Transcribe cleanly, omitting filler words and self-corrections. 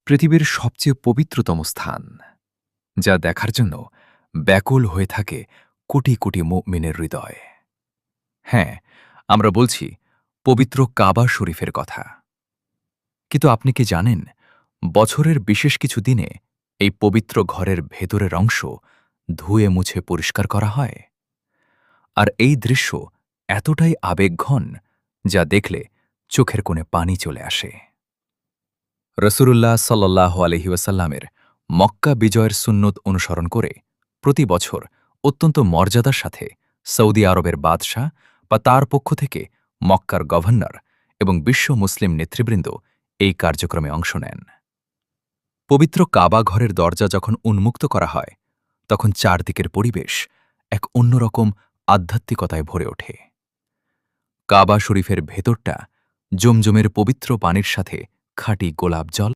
পৃথিবীর সবচেয়ে পবিত্রতম স্থান, যা দেখার জন্য ব্যাকুল হয়ে থাকে কোটি কোটি মুমিনের হৃদয়। হ্যাঁ, আমরা বলছি পবিত্র কাবা শরীফের কথা। কিন্তু আপনি কি জানেন, বছরের বিশেষ কিছু দিনে এই পবিত্র ঘরের ভেতরের অংশ ধুয়ে মুছে পরিষ্কার করা হয়? আর এই দৃশ্য এতটাই আবেগঘন, যা দেখলে চোখের কোণে পানি চলে আসে। রসূলুল্লাহ সাল্লাল্লাহু আলাইহি ওয়াসাল্লামের মক্কা বিজয়ের সুন্নত অনুসরণ করে প্রতি বছর অত্যন্ত মর্যাদার সাথে সৌদি আরবের বাদশাহ বা তার পক্ষ থেকে মক্কার গভর্নর এবং বিশ্ব মুসলিম নেতৃবৃন্দ এই কার্যক্রমে অংশ নেন। পবিত্র কাবা ঘরের দরজা যখন উন্মুক্ত করা হয়, তখন চারদিকের পরিবেশ এক অন্যরকম আধ্যাত্মিকতায় ভরে ওঠে। কাবা শরীফের ভেতরটা জমজমের পবিত্র পানির সাথে খাঁটি গোলাপ জল